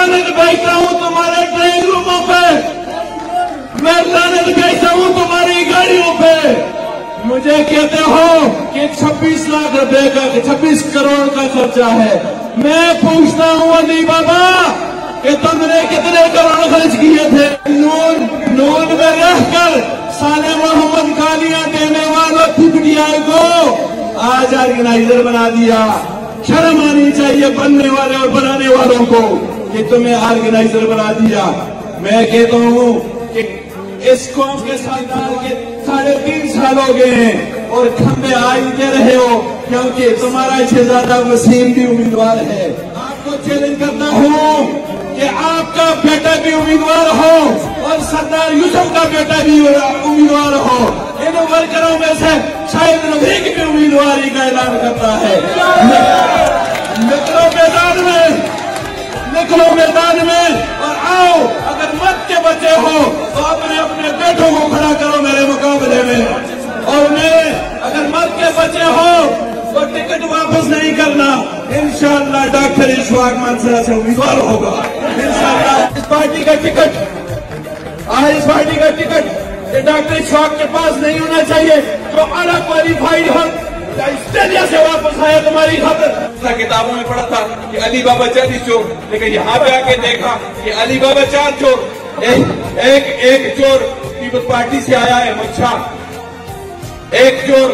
लानत भेजता हूँ तुम्हारे ड्राइंग रूमों पे, मैं लानत भेजता हूँ तुम्हारी गाड़ियों पे। मुझे कहते हो कि 26 लाख रुपए का 26 करोड़ का खर्चा है। मैं पूछता हूँ अली बाबा कि तुमने कितने करोड़ खर्च किए थे? नून में रहकर साले मोहम्मद गालियां देने वालों PTI को आज ऑर्गेनाइजर बना दिया। शर्म आनी चाहिए बनने वाले और बनाने वालों को कि तुम्हें ऑर्गेनाइजर बना दिया। मैं कहता हूँ कि इस कौम के साथ के 3.5 साल हो गए हैं और खंबे आ ही दे रहे हो, क्योंकि तुम्हारा शहजादा वसीम भी उम्मीदवार है। आपको चैलेंज करता हूँ कि आपका बेटा भी उम्मीदवार हो और सरदार यूसुफ का बेटा भी उम्मीदवार हो। इन वर्करों में से शायद रफीक भी उम्मीदवारी का ऐलान करता है। निकलो मैदान में और आओ। अगर मत के बचे हो तो अपने अपने बेटों को खड़ा करो मेरे मुकाबले में। और अगर मत के बचे हो तो टिकट वापस नहीं करना। इंशाअल्लाह डॉक्टर इशफाक मानसरा से उम्मीदवार होगा इंशाअल्लाह। इस पार्टी का टिकट ये डॉक्टर इशफाक के पास नहीं होना चाहिए। जो अनक्वालिफाइड हो ऑस्ट्रेलिया से वापस आया तुम्हारी खातिर। किताबों में पढ़ा था कि अली बाबा 40 चोर, लेकिन यहाँ पे आके देखा कि अली बाबा 4 चोर। एक चोर पीपल्स पार्टी से आया है मुच्छा, एक चोर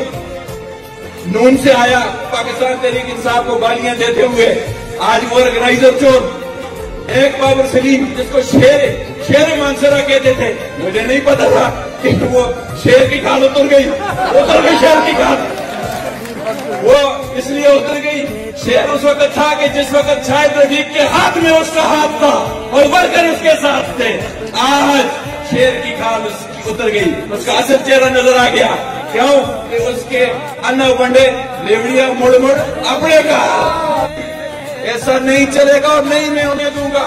नून से आया पाकिस्तान तहरीक इंसाफ को गालियां देते हुए, आज वो ऑर्गेनाइजर चोर। एक बाबर सलीम जिसको शेर मानसरा कहते थे, मुझे नहीं पता था कि वो शेर की खाल उतर गई शेर की खाल। वो इसलिए उतर गई, शेर उस वक्त था कि जिस वक्त शायद रफीक के हाथ में उसका हाथ था और वर्कर उसके साथ थे। आज शेर की खाल उसकी उतर गई, उसका असल चेहरा नजर आ गया। क्यों कि उसके अन्ना बंडे लेवड़िया मुड़ अपने का। ऐसा नहीं चलेगा और नहीं मैं उन्हें दूंगा।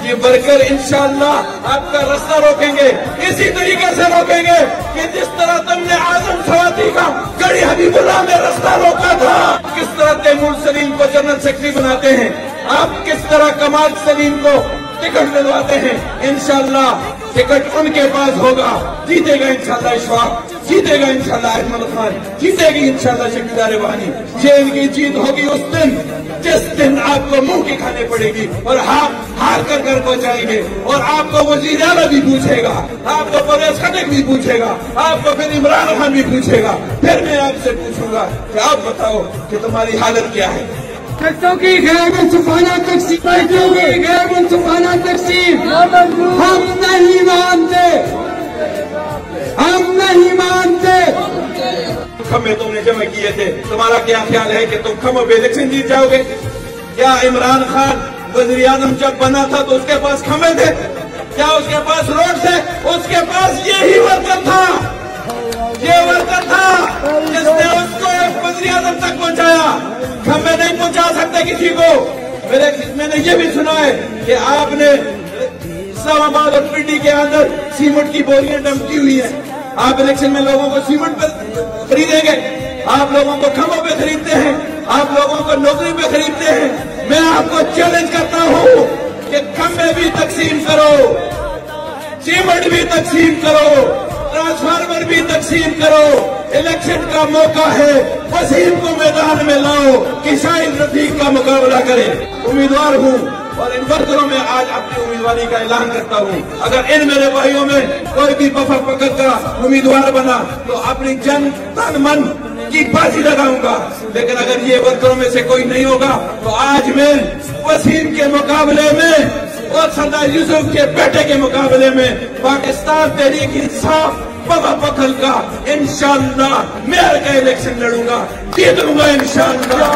ये वर्कर इंशाअल्लाह आपका रास्ता रोकेंगे, इसी तरीके से रोकेंगे कि जिस तरह तुमने आजम सवाती का गड़ी हबीबुल्लाह में रास्ता रोका था। किस तरह तैमूर सलीम को जनरल सेक्रेटरी बनाते हैं, आप किस तरह कमाल सलीम को टिकट दिलवाते हैं। इंशाअल्लाह टिकट उनके पास होगा। जीतेगा इंशाअल्लाह इशफाक, जीतेगा इंशाअल्लाह अहमद खान, जीतेगी इंशाअल्लाह शकीला रिवानी। ये इनकी जीत होगी उस दिन जिस दिन आपको मुंह की खाने पड़ेगी और हार कर घर पहुंचाएंगे। और आपको वजीर आला भी पूछेगा, आपको परवेज खटक भी पूछेगा, आपको फिर इमरान खान भी पूछेगा। फिर मैं आपसे पूछूंगा कि आप बताओ कि तुम्हारी हालत क्या है। टैक्सों की गैर मुनसिफाना तकसीम, टैक्सों की गैर मुनसिफाना तकसीम हम नहीं मानते, हम नहीं मानते। खम्बे तुमने जमा किए थे, तुम्हारा क्या ख्याल है कि तुम खम्बों पे इलेक्शन जीत जाओगे? क्या इमरान खान वज़ीर आज़म जब बना था तो उसके पास खम्बे थे? क्या उसके पास रोड थे? उसके पास यही वर्कर था, ये वर्कर था जिसने उसको वज़ीर आज़म तक पहुंचाया। खम्बे नहीं पहुंचा सकते किसी को। मैंने ये भी सुना है कि आपने इस्लामाबाद और पिंडी के अंदर सीमेंट की बोरियां डंपी हुई है। आप इलेक्शन में लोगों को सीमेंट पर खरीदेंगे, आप लोगों को खम्भों पे खरीदते हैं, आप लोगों को नौकरी पे खरीदते हैं। मैं आपको चैलेंज करता हूं कि खम्भे भी तकसीम करो, सीमेंट भी तकसीम करो, ट्रांसफार्मर भी तकसीम करो। इलेक्शन का मौका है, वसीम को मैदान में लाओ कि शाहिद रफीक का मुकाबला करे। उम्मीदवार हूं और इन वर्करों में आज अपनी उम्मीदवारी का ऐलान करता हूं। अगर इन मेरे भाइयों में कोई भी बफा पकड़ का उम्मीदवार बना तो अपनी जन तन मन की बाजी लगाऊंगा। लेकिन अगर ये वर्करों में से कोई नहीं होगा तो आज मैं वसीम के मुकाबले में और सरदार यूसुफ के बेटे के मुकाबले में पाकिस्तान तहरीक इंसाफ बफा पखल का इंशाअल्लाह मेयर का इलेक्शन लड़ूंगा, जीतूंगा इंशाअल्लाह।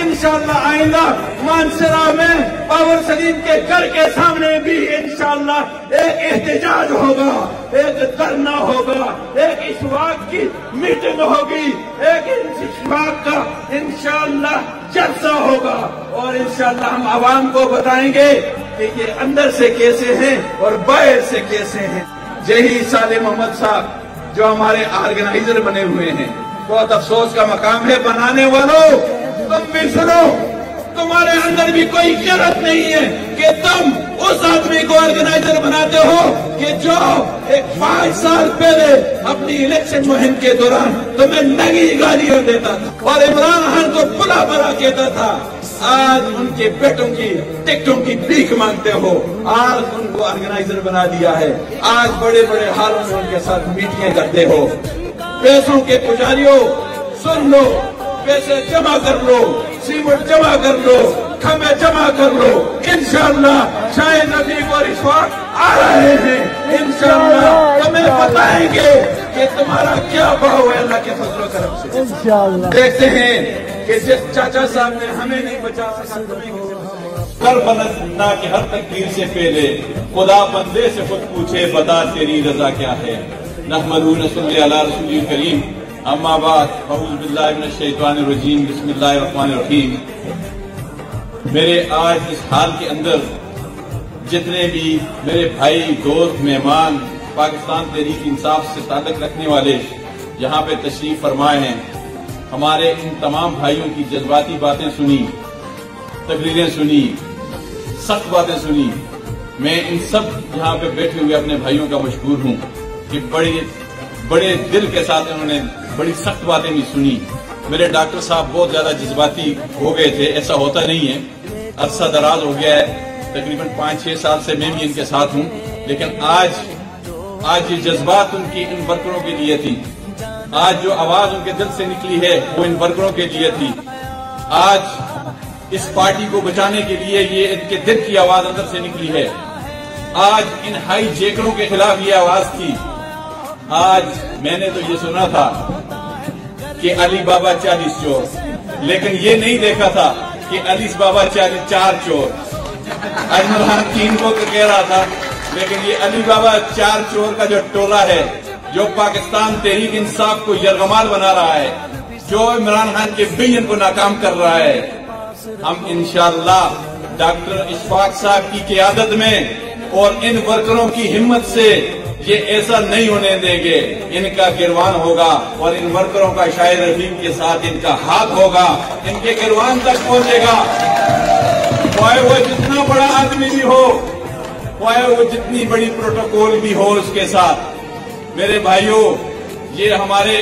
इंशाअल्लाह आइंदा मानसरा में बाबर सलीम के घर के सामने भी इंशाअल्लाह एक एहतजाज होगा, एक धरना होगा, एक इशफाक की मीटिंग होगी, एक इशफाक का इंशाअल्लाह जलसा होगा। और इंशाअल्लाह हम आवाम को बताएंगे कि ये अंदर से कैसे हैं और बाहर से कैसे हैं। यही साले मोहम्मद साहब जो हमारे ऑर्गेनाइजर बने हुए हैं, बहुत अफसोस का मकाम है। बनाने वालों तुम भी सुनो, तुम्हारे अंदर भी भी कोई गलत नहीं है कि तुम उस आदमी को ऑर्गेनाइजर बनाते हो कि जो एक 5 साल पहले अपनी इलेक्शन मुहिम के दौरान तुम्हें नंगी गालियां देता था और इमरान खान को बुला बुला कहता था। आज उनके बेटों की टिकटों की भीख मांगते हो, आज उनको ऑर्गेनाइजर बना दिया है। आज बड़े बड़े हालों में उनके साथ मीटिंगें करते हो। पैसों के पुजारियों सुन लो, पैसे जमा कर लो, सीमेंट जमा कर लो, खम्भे जमा कर लो। इंशाअल्लाह शायद नबी और इशफाक आ रहे हैं। इंशाअल्लाह तुम्हें बताएंगे कि तुम्हारा क्या भाव है अल्लाह के फजल करम से। इंशाअल्लाह देखते हैं कि जिस चाचा साहब ने हमें नहीं बचा सका, कर बनना कि हर तकदीर से पहले खुदा बंदे से खुद पूछे बता तेरी रजा क्या है। नहमदुहु व नसल्ली अला रसूलिल करीम, अम्मा बाद, अऊज़ु बिल्लाहि मिनश शैतानिर रजीम, बिस्मिल्लाहिर रहमानिर रहीम। मेरे आज इस हाल के अंदर जितने भी मेरे भाई, दोस्त, मेहमान, पाकिस्तान तहरीक इंसाफ से ताल्लुक रखने वाले यहाँ पे तशरीफ फरमाए हैं, हमारे इन तमाम भाइयों की जज्बाती बातें सुनी, तकरीरें सुनी, सख्त बातें सुनी। मैं इन सब यहाँ पे बैठे हुए अपने भाइयों का मशकूर हूँ कि बड़े दिल के साथ उन्होंने बड़ी सख्त बातें भी सुनी। मेरे डॉक्टर साहब बहुत ज्यादा जज्बाती हो गए थे, ऐसा होता नहीं है, अरसा दराज हो गया है, तकरीबन 5-6 साल से मैं भी इनके साथ हूँ। लेकिन आज ये जज्बात उनकी इन वर्करों के लिए थी, आज जो आवाज उनके दिल से निकली है वो इन वर्करों के लिए थी। आज इस पार्टी को बचाने के लिए ये इनके दिल की आवाज अंदर से निकली है। आज इन हाई जैकरों के खिलाफ ये आवाज थी। आज मैंने तो ये सुना था कि अली बाबा 40 चोर, लेकिन ये नहीं देखा था कि अली बाबा 4 चोर। अजमल खान 3 को तो कह रहा था, लेकिन ये अली बाबा 4 चोर का जो टोला है, जो पाकिस्तान तहरीक इंसाफ को यरगमाल बना रहा है, जो इमरान खान के विजन को नाकाम कर रहा है, हम इंशाअल्लाह डॉक्टर इशफाक साहब की क़ियादत में और इन वर्करों की हिम्मत से ये ऐसा नहीं होने देंगे। इनका गिरवान होगा और इन वर्करों का शायर रहीम के साथ इनका हाथ होगा, इनके गिरवान तक पहुंचेगा। चाहे वो जितना बड़ा आदमी भी हो, चाहे वो जितनी बड़ी प्रोटोकॉल भी हो उसके साथ। मेरे भाइयों, ये हमारे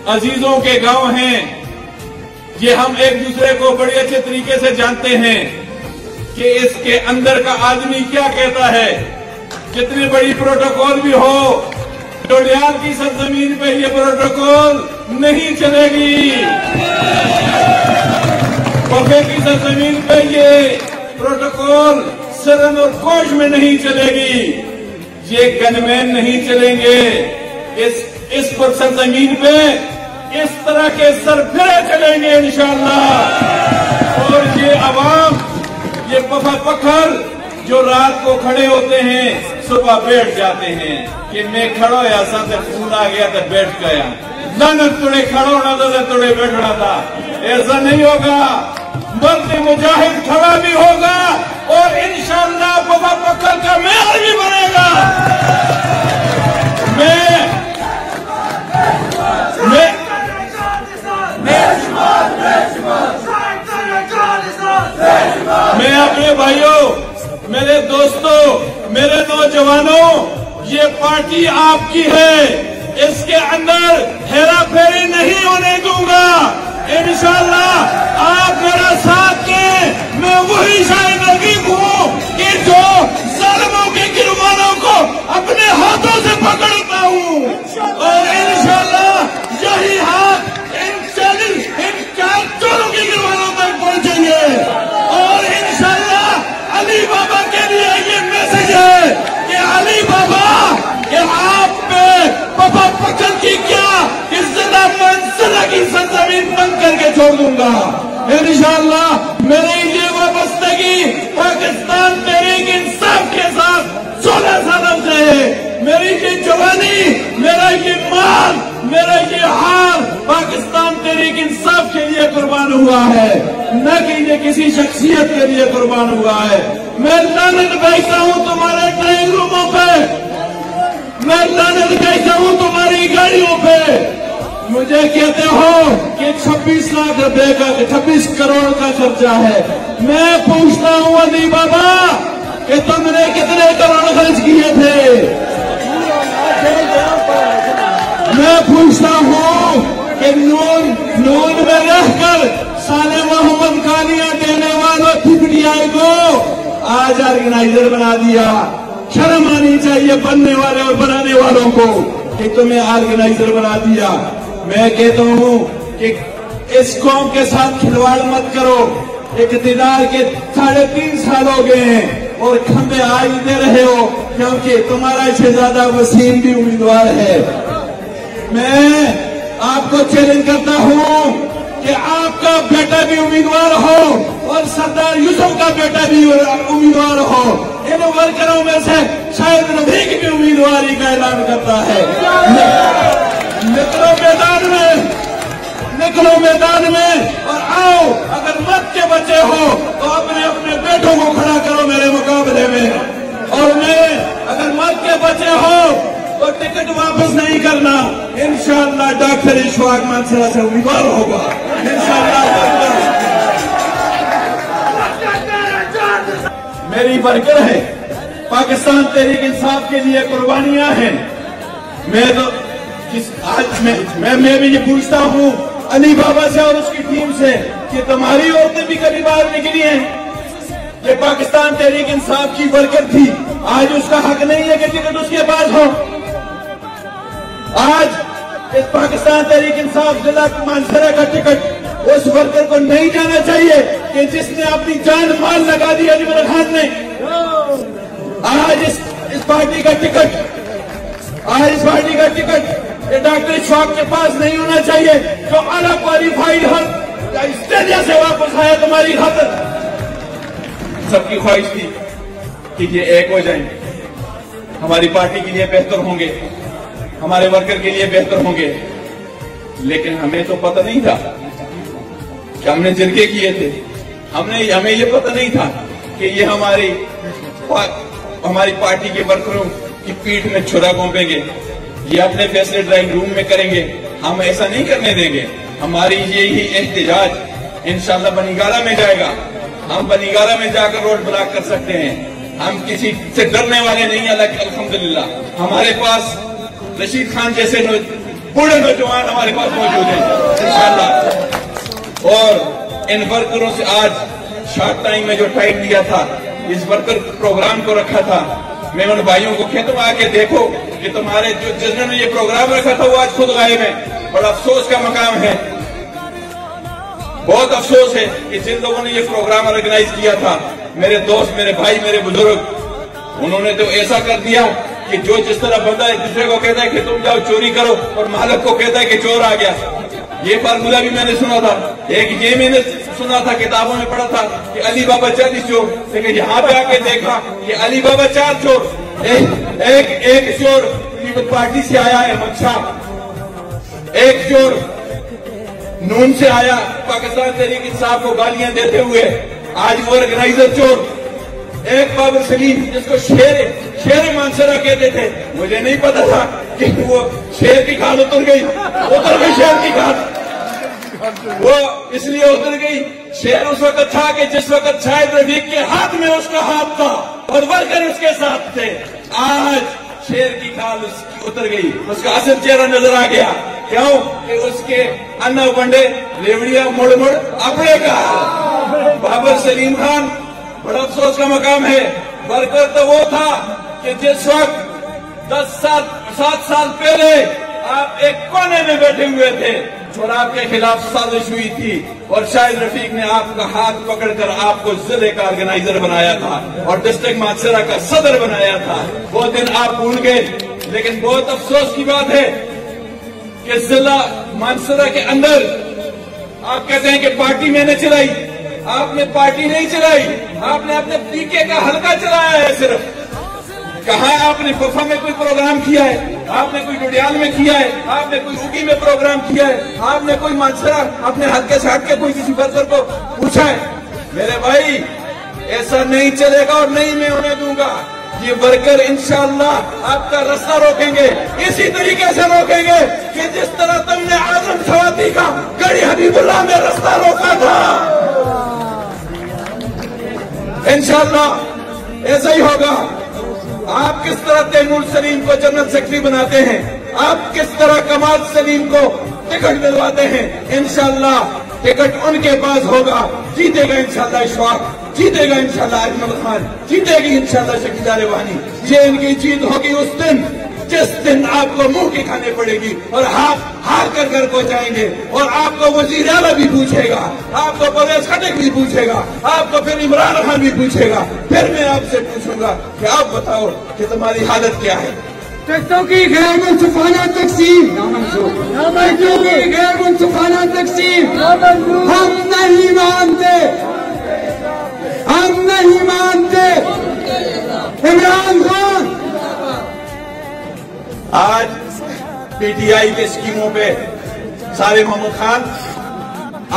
अजीजों के गांव हैं, ये हम एक दूसरे को बड़े अच्छे तरीके से जानते हैं कि इसके अंदर का आदमी क्या कहता है। जितनी बड़ी प्रोटोकॉल भी हो, डोडियाल की सरजमीन पे ये प्रोटोकॉल नहीं चलेगी, बफे की सरजमीन पे ये प्रोटोकॉल सरन और कोश में नहीं चलेगी, ये गनमैन नहीं चलेंगे। इस पर सरजमीन पे इस तरह के सरफिरे चलेंगे इंशाअल्लाह। और ये आवाम, ये बफा पखर जो रात को खड़े होते हैं, सुबह बैठ जाते हैं कि मैं खड़ो ऐसा से फूल आ गया तो बैठ गया, न तुड़े खड़ो ना तो तुड़े बैठना था। ऐसा नहीं होगा, मर्द मुजाहिद खड़ा भी होगा और इंशाअल्लाह बफा पखर का मेयर भी बनेगा। मैं अपने भाइयों, मेरे दोस्तों, मेरे नौजवानों, ये पार्टी आपकी है, इसके अंदर हेरा फेरी नहीं होने दूंगा। इंशाअल्लाह आप मेरा साथ दें। मैं वही शाहिद रकीब हूँ कि जो जालिमों के गिरवानों को अपने हाथों से पकड़ता हूँ और इंशाअल्लाह यही हाथ इन 4 चोरों के गिरवानों तक पहुँचेंगे। और इंशाअल्लाह अली बाबा के लिए ये मैसेज है कि अली बाबा कि आप पे बफा पखर की क्या इज्जत मंसला की सरजमीन बंद करके छोड़ दूंगा इंशाअल्लाह। मेरी ये वाबस्तगी पाकिस्तान तहरीक इंसाफ के साथ 16 सालों से है। मेरी ये जवानी, मेरा ये माल, मेरा ये हाल पाकिस्तान तहरीक इंसाफ के लिए कुर्बान हुआ है, न कि ये किसी शख्सियत के लिए कुर्बान हुआ है। मैं लानत भेजता हूँ तुम्हारे ड्राइंग रूमों पे, मैं लानत भेजता हूँ तुम्हारी गाड़ियों पे, मुझे कहते हो कि 26 लाख रुपए का 26 करोड़ का खर्चा है। मैं पूछता हूँ अली बाबा कि तुमने कितने करोड़ खर्च किए थे? मैं पूछता हूँ कि नून में रहकर साले मोहम्मद गालियां देने वालों पीटीआई को आज ऑर्गेनाइजर बना दिया। शर्म आनी चाहिए बनने वाले और बनाने वालों को कि तुम्हें ऑर्गेनाइजर बना दिया। मैं कहता हूँ कि इस कौम के साथ खिलवाड़ मत करो। इक़्तिदार के 3.5 साल हो गए हैं और खंबे आ ही दे रहे हो, क्योंकि तुम्हारा शहजादा वसीम भी उम्मीदवार है। मैं आपको चैलेंज करता हूँ कि आपका बेटा भी उम्मीदवार हो और सरदार यूसुफ का बेटा भी उम्मीदवार हो। इन वर्करों में से शायद रफीक भी उम्मीदवारी का ऐलान करता है। निकलो मैदान में और आओ। अगर मत के बचे हो तो अपने अपने बेटों को खड़ा करो मेरे मुकाबले में। और अगर मत के बचे हो तो टिकट वापस नहीं करना। इंशाअल्लाह डॉक्टर इशफाक मानसरा से उम्मीदवार होगा इंशाअल्लाह। मेरी वर्कर है, पाकिस्तान तहरीक इंसाफ के लिए कुर्बानियां हैं। आज मैं भी ये पूछता हूँ अली बाबा से और उसकी टीम से कि तुम्हारी औरतें भी कभी बाहर निकली हैं? ये पाकिस्तान तहरीक इंसाफ की वर्कर थी, आज उसका हक नहीं है कि टिकट उसके पास हो। आज इस पाकिस्तान तहरीक इंसाफ जिला मानसरा का टिकट उस वर्कर को नहीं जाना चाहिए कि जिसने अपनी जान माल लगा दी अजमल खान ने। आज इस पार्टी का टिकट ये डॉक्टर इशफाक के पास नहीं होना चाहिए, जो आला क्वालिफाइड हर ऑस्ट्रेलिया से वापस आया तुम्हारी खातिर। सबकी ख्वाहिश थी कि ये एक हो जाएंगे, हमारी पार्टी के लिए बेहतर होंगे, हमारे वर्कर के लिए बेहतर होंगे। लेकिन हमें तो पता नहीं था कि हमने जिरगे किए थे। हमें ये पता नहीं था कि ये हमारी पार्टी के वर्करों की पीठ में छुरा घोंपेंगे, ये अपने फैसले ड्राइंग रूम में करेंगे। हम ऐसा नहीं करने देंगे। हमारी यही एहतजाज इंशाअल्लाह बनीगारा में जाएगा। हम बनीगारा में जाकर रोड ब्लॉक कर सकते हैं। हम किसी से डरने वाले नहीं हैं। अल्हम्दुलिल्लाह हमारे पास रशीद खान जैसे बूढ़े नौजवान हमारे पास मौजूद हैं इंशाअल्लाह। और इन वर्करों से आज शॉर्ट टाइम में जो टाइम दिया था, इस वर्कर प्रोग्राम को रखा था, मैं उन भाइयों को कहता हूं आके देखो कि तुम्हारे जिन्होंने ये प्रोग्राम रखा था वो आज खुद गायब है। बड़ा अफसोस का मकाम है, बहुत अफसोस है कि जिन लोगों ने ये प्रोग्राम ऑर्गेनाइज किया था, मेरे दोस्त, मेरे भाई, मेरे बुजुर्ग, उन्होंने तो ऐसा कर दिया कि जो जिस तरह बंदा एक दूसरे को कहता है कि तुम जाओ चोरी करो और मालिक को कहता है कि चोर आ गया। ये फार्मूला भी मैंने सुना था। ये मैंने सुना था, किताबों में पढ़ा था कि अली बाबा 40 चोर, लेकिन यहाँ पे आके देखा कि अली बाबा 4 चोर। एक चोर पीपल पार्टी से आया है मच्छा, एक चोर नून से आया पाकिस्तान तहरीक इंसाफ को गालियां देते हुए, आज वो ऑर्गेनाइजर चोर। एक बाबर सलीम जिसको शेर मानसरा कहते थे, मुझे नहीं पता था कि वो शेर की खाल उतर गई शेर की खाल। वो इसलिए उतर गई, शेर उस वक्त था कि जिस वक्त शायद रफीक के हाथ में उसका हाथ था और वर्कर उसके साथ थे। आज शेर की खाल उसकी उतर गई, उसका असल चेहरा नजर आ गया। क्यों कि उसके अन्ना बंडे रेवड़िया मुड़ अपने का। बाबर सलीम खान, बड़ा अफसोस का मकाम है। वर्कर तो वो था कि जिस वक्त 7 साल पहले आप एक कोने में बैठे हुए थे और आपके खिलाफ साजिश हुई थी और शाहिद रफीक ने आपका हाथ पकड़कर आपको जिले का ऑर्गेनाइजर बनाया था और डिस्ट्रिक्ट मानसरा का सदर बनाया था। वो दिन आप भूल गए। लेकिन बहुत अफसोस की बात है कि जिला मानसरा के अंदर आप कहते हैं कि पार्टी मैंने चलाई। आपने पार्टी नहीं चलाई, आपने अपने पीके का हल्का चलाया है सिर्फ। कहा आपने फफा में कोई प्रोग्राम किया है, आपने कोई डुडियाल में किया है, आपने कोई उगी में प्रोग्राम किया है, आपने कोई मानसरा अपने हल्के से हट के कोई किसी वर्कर को पूछा है? मेरे भाई ऐसा नहीं चलेगा और नहीं मैं होने दूंगा। یہ ورکر انشاءاللہ آپ کا راستہ روکیں گے، اسی طریقے سے روکیں گے کہ جس طرح تم نے اعظم سوادی کا گڑھی حبیب اللہ میں راستہ روکا تھا۔ انشاءاللہ ایسا ہی ہوگا۔ آپ کس طرح تیمور سلیم کو جنرل سیکرٹری بناتے ہیں، آپ کس طرح کمال سلیم کو ٹکٹ دلواتے ہیں، انشاءاللہ ٹکٹ ان کے پاس ہوگا، جیتے گا انشاءاللہ اشفاق، جیتے گا انشاءاللہ اجمل خان، جیتے گی انشاءاللہ شکیلا روحانی۔ یہ ان کی جیت ہوگی اس دن جس دن آپ کو منہ کی کھانے پڑے گی اور ہار کر گھر کو جائیں گے، اور آپ کو وزیر اعلیٰ بھی پوچھے گا، آپ کو پرویز خٹک بھی پوچھے گا، آپ کو پھر عمران خان بھی پوچھے گا، پھر میں آپ سے پوچھوں گا کہ آپ بتاؤ کہ تمہاری حالت کیا ہے۔ ٹیکسوں کی غیر منصفانہ تقسیم، ٹیکسوں کی غیر منصفانہ تقسیم ہم نہیں مانتے، ہم نہیں مانتے۔ عمران خان آج پی ٹی آئی کے اسکیموں پہ سارے محمد خان،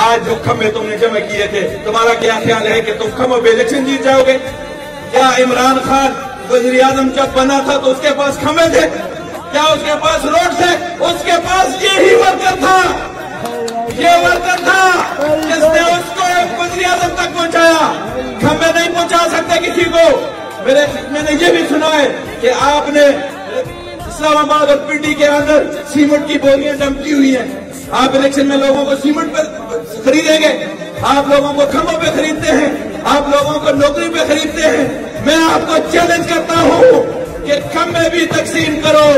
آج جو کھمبے تم نے جمع کیے تھے، تمہارا کیا خیال ہے کہ تم کھمبوں پہ الیکشن جیت جاؤ گے؟ کیا عمران خان وزیر اعظم جب بنا تھا تو اس کے پاس کھمبے تھے؟ کیا اس کے پاس روڈ تھے؟ اس کے پاس یہی ورکر تھا، یہ ورکر تھا جس نے اس کو وزیر اعظم تک پہنچایا۔ کھمبے نہیں پہنچا سکتے کسی کو۔ میں نے یہ بھی سنا ہے کہ آپ نے اسلام آباد اور پنڈی کے اندر سیمنٹ کی بوریاں ڈمپی ہوئی ہیں۔ آپ الیکشن میں لوگوں کو سیمنٹ پہ خریدیں گے، آپ لوگوں کو کھمبوں پہ خریدتے ہیں، آپ لوگوں کو نوکری پہ خریدتے ہیں۔ میں آپ کو چیلنج کرتا ہوں کہ کھمبے بھی تقسیم کرو،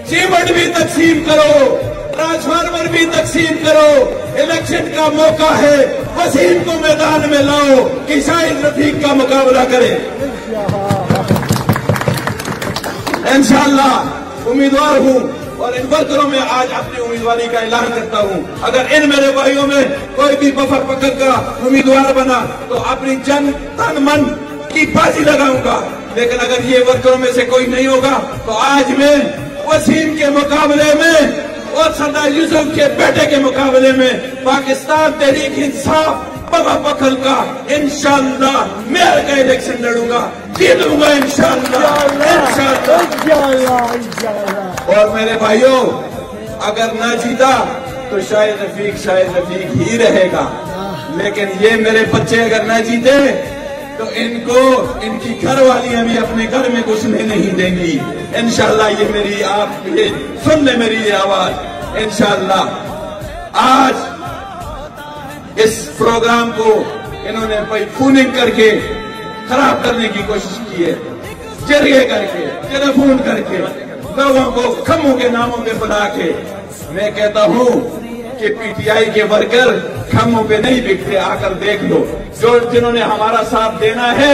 سیمنٹ بھی تقسیم کرو، ٹرانسفارمر بھی تقسیم کرو۔ الیکشن کا موقع ہے، وسیم کو میدان میں لاؤ کہ شاہد رفیق کا مقابلہ کرے۔ انشاءاللہ امیدوار ہوں اور ان ورکروں میں آج اپنی امیدواری کا اعلان کرتا ہوں۔ اگر ان میرے بھائیوں میں کوئی بھی بفر پکڑ کا امیدوار بنا تو اپنی جن تن من کی بازی لگاؤں گا، لیکن اگر یہ ورکروں میں سے کوئی نہیں ہوگا تو آج میں وسیم کے مقابلے میں اور سردار یوسف کے بیٹے کے مقابلے میں پاکستان تحریک انصاف بابا پکھل کا انشاءاللہ میئر کا الیکشن لڑوں گا، جیتوں گا انشاءاللہ۔ اور میرے بھائیوں، اگر نہ جیتا تو شاہد رفیق ہی رہے گا، لیکن یہ میرے بچے اگر نہ جیتے تو ان کو ان کی گھر والیاں بھی اپنے گھر میں گھسنے نہیں دیں گی۔ انشاءاللہ یہ میری آپ یہ سن لیں میری یہ آواز انشاءاللہ۔ آج اس پروگرام کو انہوں نے فوننگ کر کے خراب کرنے کی کوشش کی ہے، جرگے کر کے، ٹیلیفون کر کے، لوگوں کو کھمبوں کے ناموں پہ بنا کے۔ میں کہتا ہوں کہ پی ٹی آئی کے ورکر کھمبوں پہ نہیں بکتے، آ کر دیکھ لو۔ جنہوں نے ہمارا ساتھ دینا ہے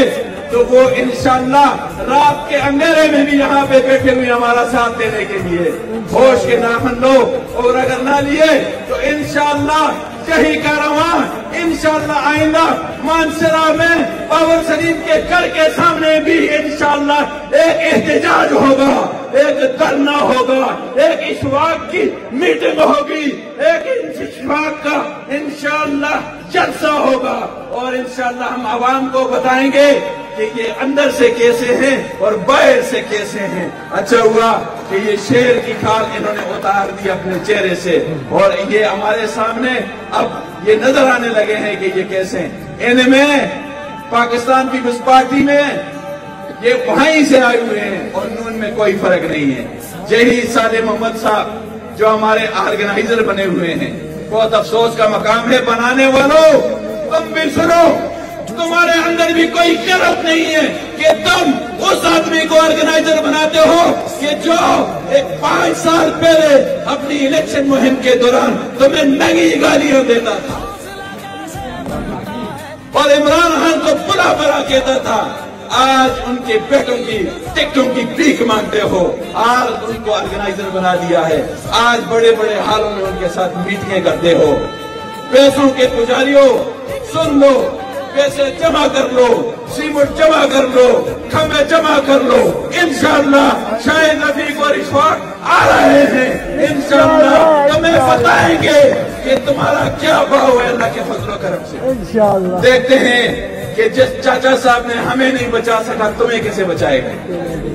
تو وہ انشاءاللہ رات کے اندھیرے میں بھی یہاں پہ بیٹھے ہوئے ہمارا ساتھ دینے کے لیے ہوش کے ناخن لو، اور اگر نہ لیے تو انشاءاللہ یہی کارواں انشاءاللہ آئندہ مانسرا میں باور شریف کے گھر کے سامنے بھی انشاءاللہ ایک احتجاج ہوگا، ایک دھرنا ہوگا، ایک اشفاق کی میٹنگ ہوگی، ایک اشفاق کا انشاءاللہ جلسہ ہوگا، اور انشاءاللہ ہم عوام کو بتائیں گے کہ یہ اندر سے کیسے ہیں اور باہر سے کیسے ہیں۔ اچھا ہوا کہ یہ شیر کی کھال انہوں نے اتار دی اپنے چہرے سے، اور یہ ہمارے سامنے اب یہ نظر آنے لگے ہیں کہ یہ کیسے ہیں۔ ان میں پاکستان پیپلز پارٹی میں یہ وہیں سے آئے ہوئے ہیں اور نون میں کوئی فرق نہیں ہے۔ یہی صالح محمد صاحب جو ہمارے آرگنائزر بنے ہوئے ہیں، بہت افسوس کا مقام ہے بنانے والوں، تم بھی سنو، تمہارے اندر بھی کوئی غیرت نہیں ہے کہ تم اس آدمی کو آرگنائزر بناتے ہو کہ جو ایک 5 سال پہلے اپنی الیکشن مہم کے دوران تمہیں ننگی گالیاں دیتا تھا اور عمران خان کو بلا بلا کہتا تھا۔ آج ان کے بیٹوں کی ٹکٹوں کی بھیک مانگتے ہو، آج ان کو آرگنائزر بنا دیا ہے، آج بڑے بڑے حالوں میں ان کے ساتھ میٹنگیں کرتے ہو۔ پیسوں کے پجاریوں سن لو، پیسے جمع کر لو، سیمنٹ جمع کر لو، کھمبے جمع کر لو، انشاءاللہ شاہد رفیق اور اشفاق آ رہے ہیں، انشاءاللہ تمہیں بتائیں گے کہ تمہارا کیا بھاؤ ہے اللہ کے فضل و کرم سے۔ دیکھتے ہیں کہ جس چاچا صاحب نے ہمیں نہیں بچا سکا تمہیں کیسے بچائے گا.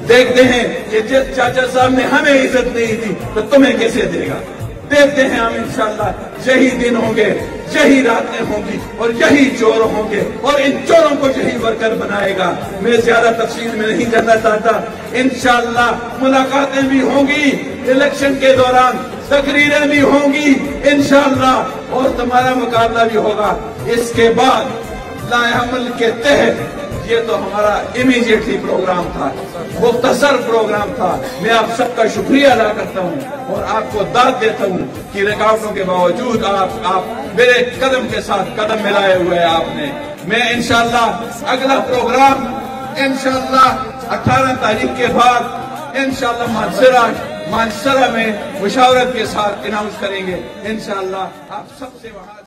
دیکھتے ہیں کہ جس چاچا صاحب نے ہمیں عزت نہیں دی تو تمہیں کیسے دے گا. دیکھتے ہیں ہم انشاءاللہ یہی دن ہوں گے, یہی راتیں ہوں گی اور یہی چور ہوں گے اور ان چوروں کو یہی ورکر بنائے گا. میں زیادہ تفصیل میں نہیں جانا چاہتا. انشاءاللہ ملاقاتیں بھی ہوں گی, الیکشن کے دوران تقریریں بھی ہوں گی انشاءاللہ, اور تمہارا مقابلہ بھی ہوگا. اس کے بعد لائے عمل کے تحت یہ تو ہمارا امیجیٹلی پروگرام تھا, مختصر پروگرام تھا. میں آپ سب کا شکریہ ادا کرتا ہوں اور آپ کو داد دیتا ہوں کہ رکاوٹوں کے باوجود آپ میرے قدم کے ساتھ قدم ملائے ہوئے ہیں آپ نے. میں انشاءاللہ اگلا پروگرام انشاءاللہ 18 تاریخ کے بعد انشاءاللہ مانسرہ میں مشاورت کے ساتھ اناؤنس کریں گے انشاءاللہ. آپ سب سے وہاں